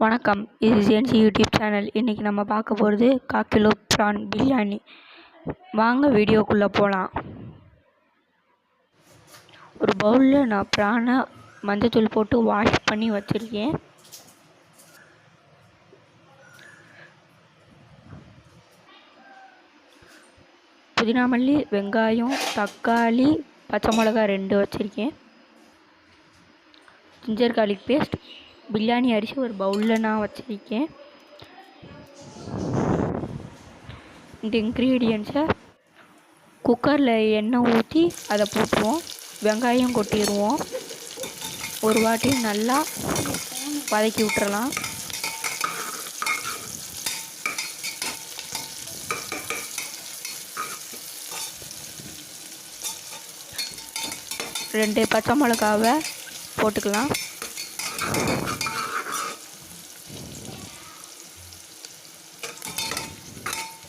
வணக்கம், இது JNC YouTube channel. இன்றைக்கி நம்ம பார்க்க போகிறது 1/4 கிலோ ப்ரான் பிரியாணி. வாங்க வீடியோக்குள்ளே போகலாம். ஒரு பவுலில் நான் ப்ரானை மஞ்சத்தூள் போட்டு வாஷ் பண்ணி வச்சுருக்கேன். புதினா மல்லி, வெங்காயம், தக்காளி, பச்சை மிளகாய் 2 வச்சுருக்கேன். ஜிஞ்சர் கார்லிக் பேஸ்ட், பிரியாணி அரிசி ஒரு பவுலில் நான் வச்சுருக்கேன். இந்த இன்க்ரீடியன்ஸை குக்கரில் எண்ணெய் ஊற்றி அதை போட்டுருவோம். வெங்காயம் கொட்டிடுவோம். ஒரு வாட்டி நல்லா வதக்கி விட்டுறலாம். ரெண்டு பச்சை மிளகாவை போட்டுக்கலாம்.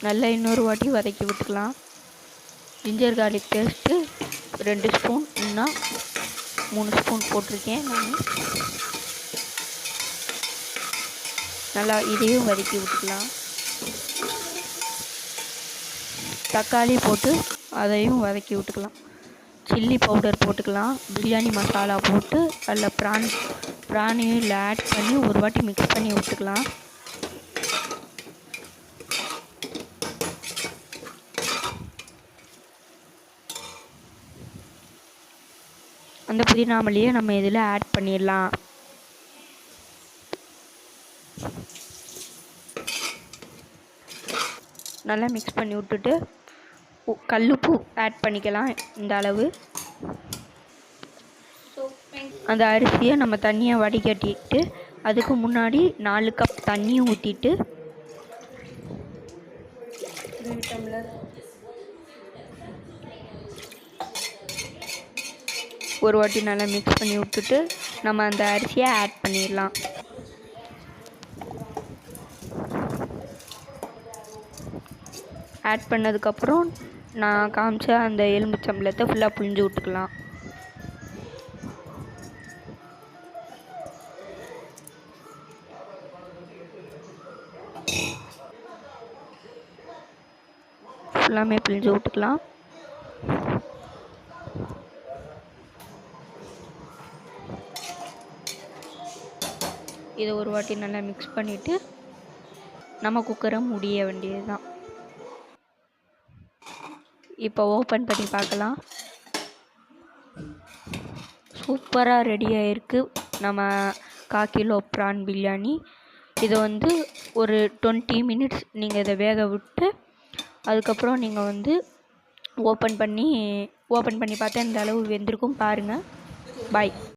நல்லா இன்னொரு வாட்டி வதக்கி விட்டுக்கலாம். ஜிஞ்சர் கார்லிக் பேஸ்ட்டு 2 ஸ்பூன் இல்லைன்னா 3 ஸ்பூன் போட்டிருக்கேன் நான். நல்லா இதையும் வதக்கி விட்டுக்கலாம். தக்காளி போட்டு அதையும் வதக்கி விட்டுக்கலாம். சில்லி பவுடர் போட்டுக்கலாம். பிரியாணி மசாலா போட்டு அதில் ப்ரானையும் இல்லை ஆட் பண்ணி ஒரு வாட்டி மிக்ஸ் பண்ணி விட்டுக்கலாம். அந்த புதினா மல்லியை நம்ம இதில் ஆட் பண்ணிடலாம். நல்லா மிக்ஸ் பண்ணி விட்டுட்டு கல்லுப்பு ஆட் பண்ணிக்கலாம். இந்த அளவு அந்த அரிசியை நம்ம தண்ணியை வடிகட்டிட்டு அதுக்கு முன்னாடி 4 கப் தண்ணியும் ஊற்றிட்டு ஒரு வாட்டி நல்லா மிக்ஸ் பண்ணி விட்டுட்டு நம்ம அந்த அரிசியை ஆட் பண்ணிடலாம். ஆட் பண்ணதுக்கப்புறம் நான் காமிச்ச அந்த எலுமிச்சம்பழத்தை ஃபுல்லாக புழிஞ்சு விட்டுக்கலாம். ஃபுல்லாமே பிழிஞ்சு விட்டுக்கலாம். இதை ஒரு வாட்டி நல்லா மிக்ஸ் பண்ணிவிட்டு நம்ம குக்கரை முடிய வேண்டியது தான். இப்போ ஓப்பன் பண்ணி பார்க்கலாம். சூப்பராக ரெடி ஆகிருக்கு நம்ம 1/4 கிலோ ப்ரான் பிரியாணி. இதை ஒரு 20 மினிட்ஸ் நீங்கள் இதை வேக விட்டு அதுக்கப்புறம் நீங்கள் ஓப்பன் பண்ணி பார்த்தா இந்த அளவு வெந்திருக்கும் பாருங்கள். பாய்.